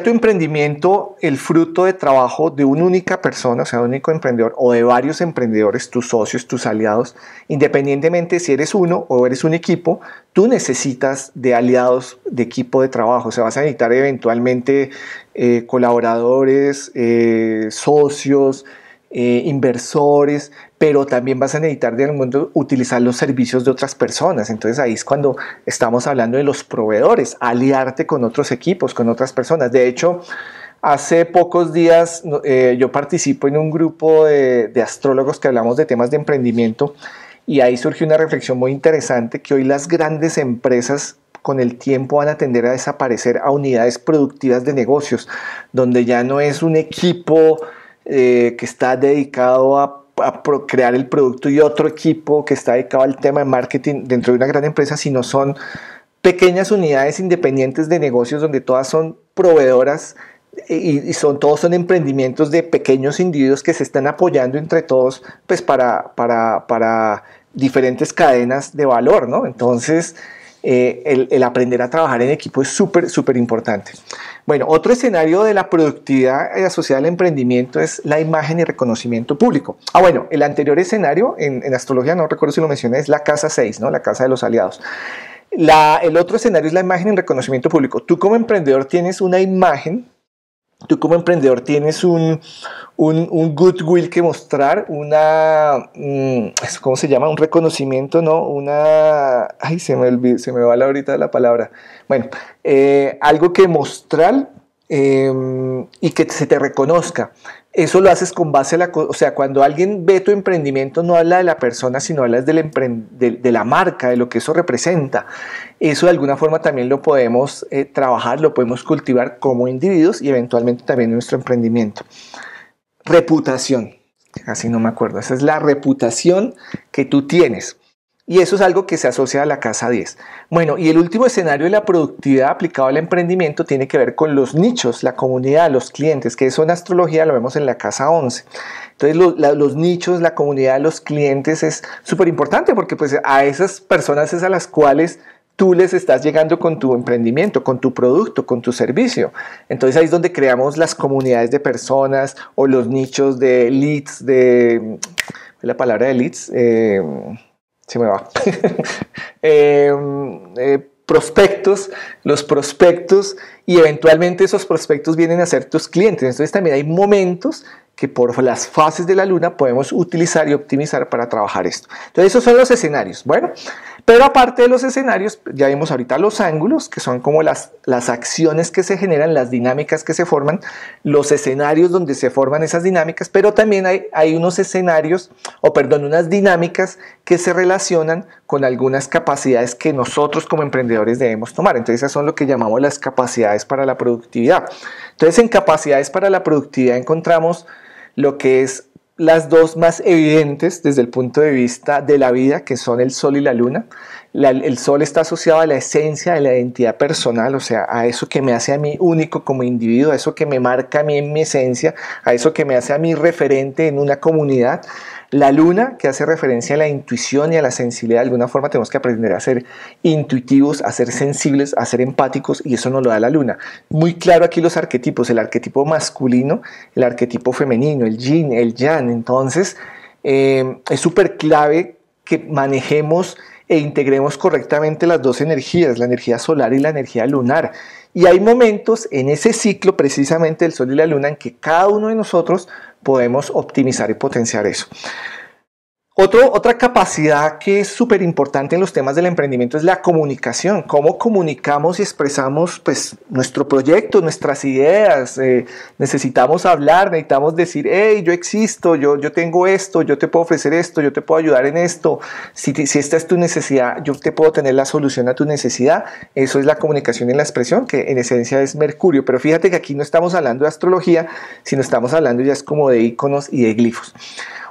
Speaker 1: tu emprendimiento el fruto de trabajo de una única persona, o sea, un único emprendedor, o de varios emprendedores, tus socios, tus aliados, independientemente si eres uno o eres un equipo, tú necesitas de aliados, de equipo de trabajo. O sea, vas a necesitar eventualmente colaboradores, socios, inversores, pero también vas a necesitar de algún modo utilizar los servicios de otras personas. Entonces ahí es cuando estamos hablando de los proveedores, aliarte con otros equipos, con otras personas. De hecho, hace pocos días yo participo en un grupo de astrólogos que hablamos de temas de emprendimiento, y ahí surgió una reflexión muy interesante, que hoy las grandes empresas con el tiempo van a tender a desaparecer a unidades productivas de negocios, donde ya no es un equipo que está dedicado a crear el producto y otro equipo que está dedicado al tema de marketing dentro de una gran empresa, sino son pequeñas unidades independientes de negocios donde todas son proveedoras y todos son emprendimientos de pequeños individuos que se están apoyando entre todos pues para diferentes cadenas de valor, ¿no? Entonces, el aprender a trabajar en equipo es súper importante. Bueno, otro escenario de la productividad asociada al emprendimiento es la imagen y reconocimiento público. Bueno, el anterior escenario en astrología, no recuerdo si lo mencioné, es la casa 6, ¿no? La casa de los aliados. El otro escenario es la imagen y reconocimiento público. Tú como emprendedor tienes una imagen, tú como emprendedor tienes un goodwill que mostrar, ¿cómo se llama? Un reconocimiento, ¿no? Ay, se me va ahorita la palabra. Bueno, algo que mostrar y que se te reconozca. Eso lo haces con base a o sea, cuando alguien ve tu emprendimiento no habla de la persona, sino habla de la marca, de lo que eso representa. Eso de alguna forma también lo podemos trabajar, lo podemos cultivar como individuos y eventualmente también en nuestro emprendimiento. Reputación, casi no me acuerdo, esa es la reputación que tú tienes. Y eso es algo que se asocia a la casa 10. Bueno, y el último escenario de la productividad aplicado al emprendimiento tiene que ver con los nichos, la comunidad, los clientes, que eso en astrología lo vemos en la casa 11. Entonces los nichos, la comunidad, los clientes es súper importante porque pues a esas personas es a las cuales tú les estás llegando con tu emprendimiento, con tu producto, con tu servicio. Entonces ahí es donde creamos las comunidades de personas o los nichos de leads, la palabra de leads, se me va. Prospectos, los prospectos y eventualmente esos prospectos vienen a ser tus clientes. Entonces también hay momentos que por las fases de la luna podemos utilizar y optimizar para trabajar esto. Entonces esos son los escenarios. Bueno, pero aparte de los escenarios, ya vimos ahorita los ángulos, que son como las acciones que se generan, las dinámicas que se forman, los escenarios donde se forman esas dinámicas, pero también hay unos escenarios, unas dinámicas que se relacionan con algunas capacidades que nosotros como emprendedores debemos tomar. Entonces esas son lo que llamamos las capacidades para la productividad. Entonces en capacidades para la productividad encontramos lo que es las dos más evidentes desde el punto de vista de la vida, que son el sol y la luna. El sol está asociado a la esencia de la identidad personal, o sea, a eso que me hace a mí único como individuo, a eso que me marca a mí en mi esencia, a eso que me hace a mí referente en una comunidad. La luna, que hace referencia a la intuición y a la sensibilidad, de alguna forma tenemos que aprender a ser intuitivos, a ser sensibles, a ser empáticos, y eso nos lo da la luna. Muy claro aquí los arquetipos, el arquetipo masculino, el arquetipo femenino, el yin, el yang. Entonces es súper clave que manejemos e integremos correctamente las dos energías, la energía solar y la energía lunar. Y hay momentos en ese ciclo precisamente del sol y la luna en que cada uno de nosotros podemos optimizar y potenciar eso. Otra capacidad que es súper importante en los temas del emprendimiento es la comunicación. Cómo comunicamos y expresamos pues, nuestro proyecto, nuestras ideas. Necesitamos hablar, necesitamos decir, hey, yo existo, yo tengo esto, yo te puedo ofrecer esto, yo te puedo ayudar en esto. Si esta es tu necesidad, yo te puedo tener la solución a tu necesidad. Eso es la comunicación y la expresión, que en esencia es Mercurio. Pero fíjate que aquí no estamos hablando de astrología, sino estamos hablando ya es como de iconos y de glifos.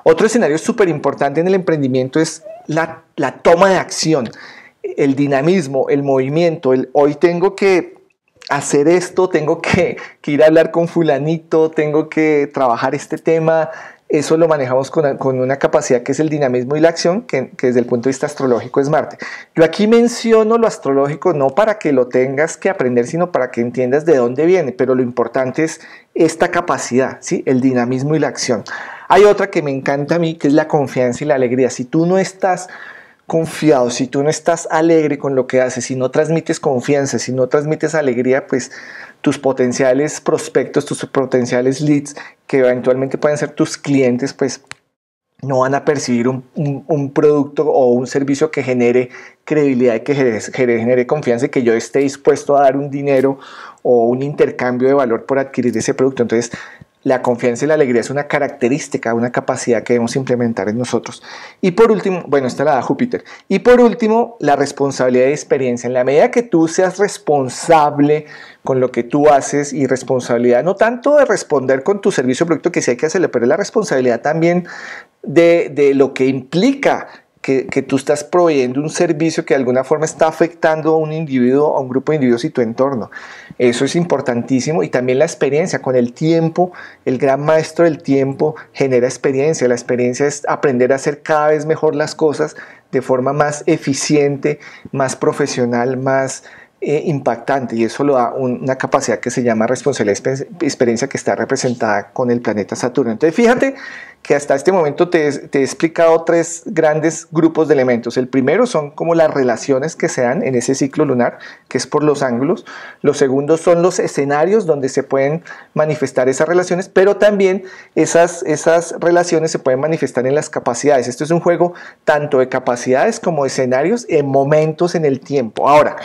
Speaker 1: Otro escenario súper importante en el emprendimiento es la toma de acción, el dinamismo, el movimiento. Hoy tengo que hacer esto, tengo que ir a hablar con fulanito, tengo que trabajar este tema. Eso lo manejamos con una capacidad que es el dinamismo y la acción, que desde el punto de vista astrológico es Marte. Yo aquí menciono lo astrológico no para que lo tengas que aprender, sino para que entiendas de dónde viene, pero lo importante es esta capacidad, ¿sí? El dinamismo y la acción. Hay otra que me encanta a mí, que es la confianza y la alegría. Si tú no estás confiado, si tú no estás alegre con lo que haces, si no transmites confianza, si no transmites alegría, pues tus potenciales prospectos, tus potenciales leads, que eventualmente pueden ser tus clientes, pues no van a percibir un producto o un servicio que genere credibilidad y que genere confianza y que yo esté dispuesto a dar un dinero o un intercambio de valor por adquirir ese producto. Entonces, La confianza y la alegría es una característica, una capacidad que debemos implementar en nosotros. Y por último, bueno, esta la da Júpiter. Y por último, la responsabilidad y experiencia. En la medida que tú seas responsable con lo que tú haces y responsabilidad, no tanto de responder con tu servicio o producto que sí hay que hacerle, pero es la responsabilidad también de lo que implica que tú estás proveyendo un servicio que de alguna forma está afectando a un individuo, a un grupo de individuos y tu entorno. Eso es importantísimo. Y también la experiencia. Con el tiempo, el gran maestro del tiempo genera experiencia. La experiencia es aprender a hacer cada vez mejor las cosas de forma más eficiente, más profesional, más impactante, y eso lo da una capacidad que se llama responsabilidad y experiencia, que está representada con el planeta Saturno. Entonces fíjate que hasta este momento te he explicado tres grandes grupos de elementos. El primero son como las relaciones que se dan en ese ciclo lunar, que es por los ángulos. Los segundos son los escenarios donde se pueden manifestar esas relaciones, pero también esas relaciones se pueden manifestar en las capacidades. Esto es un juego tanto de capacidades como de escenarios en momentos en el tiempo. Ahora,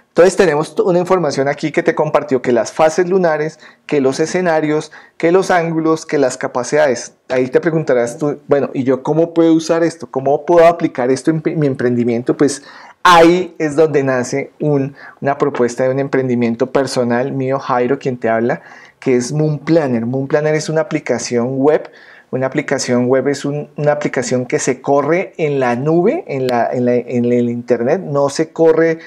Speaker 1: entonces tenemos una información aquí que te compartió, que las fases lunares, que los escenarios, que los ángulos, que las capacidades. Ahí te preguntarás tú, bueno, ¿y yo cómo puedo usar esto? ¿Cómo puedo aplicar esto en mi emprendimiento? Pues ahí es donde nace una propuesta de un emprendimiento personal mío, Jairo, quien te habla, que es Moon Planner. Moon Planner es una aplicación web. Una aplicación web es una aplicación que se corre en la nube, en el internet, no se corre.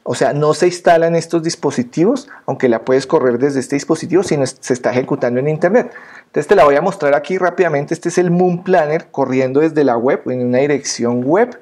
Speaker 1: O sea, no se instala en estos dispositivos, aunque la puedes correr desde este dispositivo, sino se está ejecutando en internet. Entonces te la voy a mostrar aquí rápidamente. Este es el Moon Planner corriendo desde la web, en una dirección web.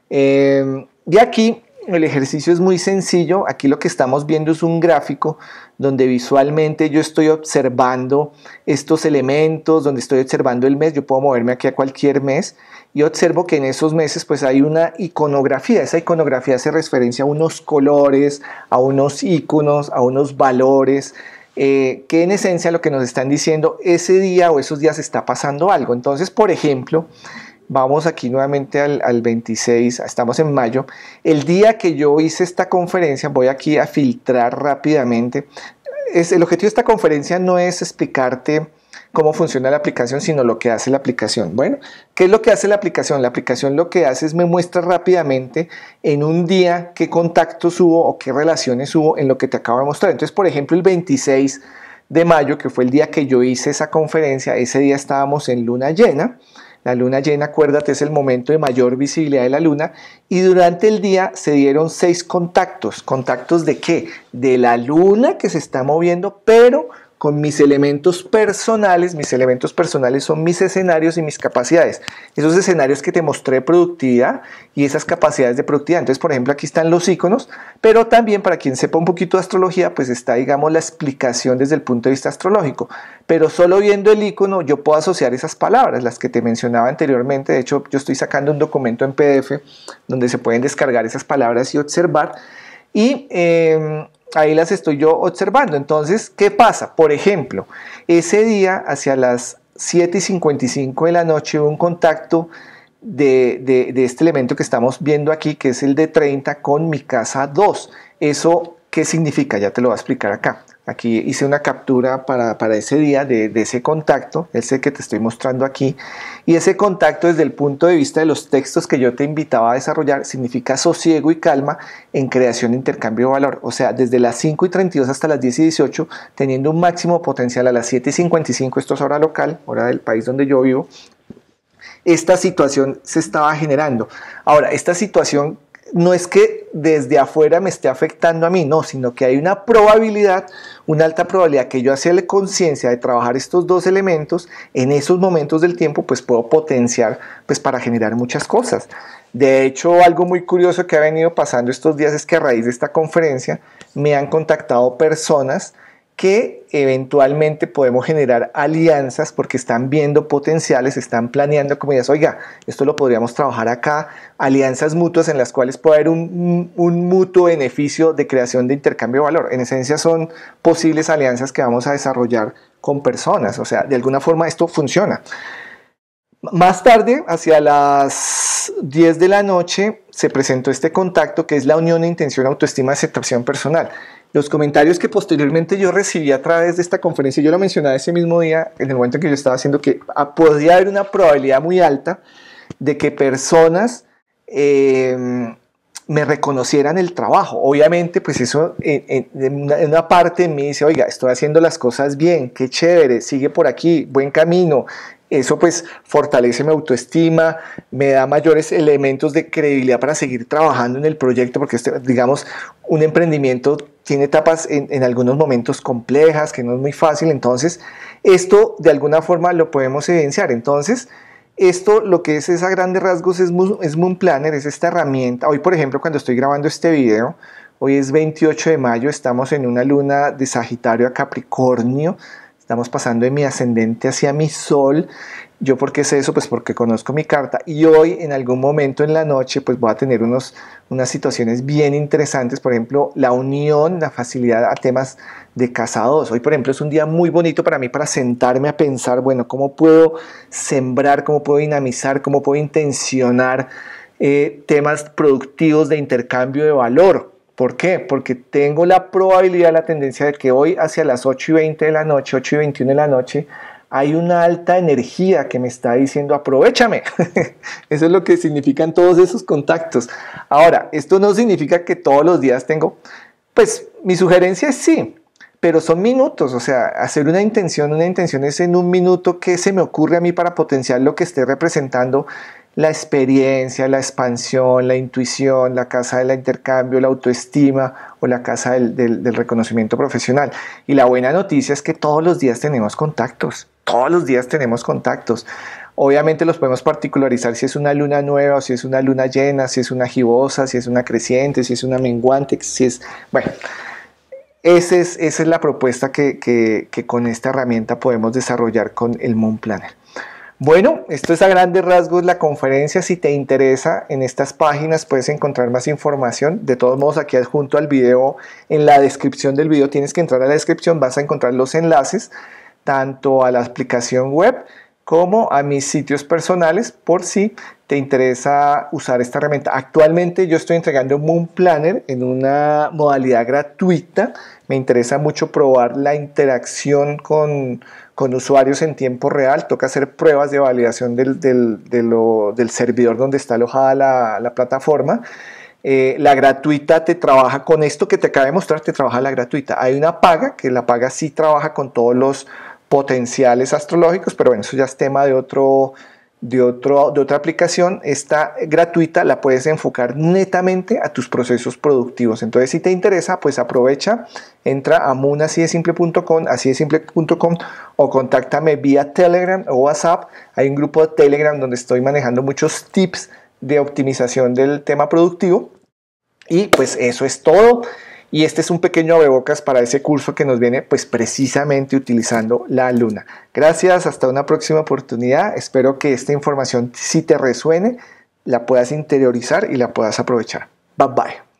Speaker 1: Y aquí el ejercicio es muy sencillo. Aquí lo que estamos viendo es un gráfico donde visualmente yo estoy observando estos elementos, donde estoy observando el mes. Yo puedo moverme aquí a cualquier mes y observo que en esos meses pues hay una iconografía. Esa iconografía hace referencia a unos colores, a unos iconos, a unos valores, que en esencia lo que nos están diciendo, ese día o esos días está pasando algo. Entonces, por ejemplo, vamos aquí nuevamente al 26, estamos en mayo. El día que yo hice esta conferencia, voy aquí a filtrar rápidamente. El objetivo de esta conferencia no es explicarte cómo funciona la aplicación, sino lo que hace la aplicación. Bueno, ¿qué es lo que hace la aplicación? La aplicación lo que hace es me muestra rápidamente en un día qué contactos hubo o qué relaciones hubo en lo que te acabo de mostrar. Entonces, por ejemplo, el 26 de mayo, que fue el día que yo hice esa conferencia, ese día estábamos en luna llena. La luna llena, acuérdate, es el momento de mayor visibilidad de la luna, y durante el día se dieron 6 contactos. ¿Contactos de qué? De la luna que se está moviendo, pero con mis elementos personales. Mis elementos personales son mis escenarios y mis capacidades. Esos escenarios que te mostré de productividad y esas capacidades de productividad. Entonces, por ejemplo, aquí están los iconos, pero también para quien sepa un poquito de astrología, pues está, digamos, la explicación desde el punto de vista astrológico. Pero solo viendo el icono yo puedo asociar esas palabras, las que te mencionaba anteriormente. De hecho, yo estoy sacando un documento en PDF donde se pueden descargar esas palabras y observar. Y ahí las estoy yo observando. Entonces, ¿qué pasa? Por ejemplo, ese día hacia las 7:55 de la noche hubo un contacto de este elemento que estamos viendo aquí, que es el de 30 con mi casa 2. ¿Eso qué significa? Ya te lo voy a explicar acá. Aquí hice una captura para ese día de ese contacto, ese que te estoy mostrando aquí. Y ese contacto, desde el punto de vista de los textos que yo te invitaba a desarrollar, significa sosiego y calma en creación de intercambio de valor. O sea, desde las 5:32 hasta las 10:18, teniendo un máximo potencial a las 7:55, esto es hora local, hora del país donde yo vivo, esta situación se estaba generando. Ahora, esta situación no es que desde afuera me esté afectando a mí, no, sino que hay una probabilidad, una alta probabilidad que yo hacerle conciencia de trabajar estos dos elementos en esos momentos del tiempo, pues puedo potenciar pues para generar muchas cosas. De hecho, algo muy curioso que ha venido pasando estos días es que a raíz de esta conferencia me han contactado personas que eventualmente podemos generar alianzas porque están viendo potenciales, están planeando como dices, oiga, esto lo podríamos trabajar acá, alianzas mutuas en las cuales puede haber un mutuo beneficio de creación de intercambio de valor. En esencia son posibles alianzas que vamos a desarrollar con personas, o sea, de alguna forma esto funciona. Más tarde, hacia las 10 de la noche, se presentó este contacto que es la unión de intención, autoestima, aceptación personal. Los comentarios que posteriormente yo recibí a través de esta conferencia, yo lo mencionaba ese mismo día, en el momento en que yo estaba haciendo, que podría haber una probabilidad muy alta de que personas me reconocieran el trabajo. Obviamente, pues eso en una parte de mí dice, oiga, estoy haciendo las cosas bien, qué chévere, sigue por aquí, buen camino. Eso pues fortalece mi autoestima, me da mayores elementos de credibilidad para seguir trabajando en el proyecto, porque digamos, un emprendimiento tiene etapas en algunos momentos complejas, que no es muy fácil. Entonces esto de alguna forma lo podemos evidenciar. Entonces esto lo que es a grandes rasgos es Moon Planner, es esta herramienta. Hoy por ejemplo, cuando estoy grabando este video, hoy es 28 de mayo, estamos en una luna de Sagitario a Capricornio. Estamos pasando de mi ascendente hacia mi sol. ¿Yo por qué sé eso? Pues porque conozco mi carta. Y hoy, en algún momento en la noche, pues voy a tener unas situaciones bien interesantes. Por ejemplo, la unión, la facilidad a temas de casados. Hoy, por ejemplo, es un día muy bonito para mí para sentarme a pensar, bueno, ¿cómo puedo sembrar, cómo puedo dinamizar, cómo puedo intencionar temas productivos de intercambio de valor? ¿Por qué? Porque tengo la probabilidad, la tendencia de que hoy hacia las 8:20 de la noche, 8:21 de la noche, hay una alta energía que me está diciendo aprovechame. Eso es lo que significan todos esos contactos. Ahora, esto no significa que todos los días tengo, pues mi sugerencia es sí, pero son minutos. O sea, hacer una intención es en un minuto que se me ocurre a mí para potenciar lo que esté representando la experiencia, la expansión, la intuición, la casa del intercambio, la autoestima o la casa del reconocimiento profesional. Y la buena noticia es que todos los días tenemos contactos, todos los días tenemos contactos. Obviamente los podemos particularizar si es una luna nueva o si es una luna llena, si es una gibosa, si es una creciente, si es una menguante, si es... Bueno, esa es la propuesta que con esta herramienta podemos desarrollar con el Moon Planner. Bueno, esto es a grandes rasgos la conferencia. Si te interesa, en estas páginas puedes encontrar más información. De todos modos, aquí adjunto al video, en la descripción del video, tienes que entrar a la descripción, vas a encontrar los enlaces, tanto a la aplicación web como a mis sitios personales, por si te interesa usar esta herramienta. Actualmente yo estoy entregando Moon Planner en una modalidad gratuita. Me interesa mucho probar la interacción con usuarios en tiempo real. Toca hacer pruebas de validación del servidor donde está alojada la plataforma. La gratuita te trabaja con esto que te acabo de mostrar, te trabaja la gratuita. Hay una paga, que la paga sí trabaja con todos los potenciales astrológicos, pero bueno, eso ya es tema de otra aplicación. Esta gratuita la puedes enfocar netamente a tus procesos productivos. Entonces, si te interesa, pues aprovecha, entra a moonasidesimple.com o contáctame vía Telegram o WhatsApp. Hay un grupo de Telegram donde estoy manejando muchos tips de optimización del tema productivo. Y pues eso es todo. Y este es un pequeño abrebocas para ese curso que nos viene pues precisamente utilizando la luna. Gracias, hasta una próxima oportunidad. Espero que esta información, si te resuene, la puedas interiorizar y la puedas aprovechar. Bye bye.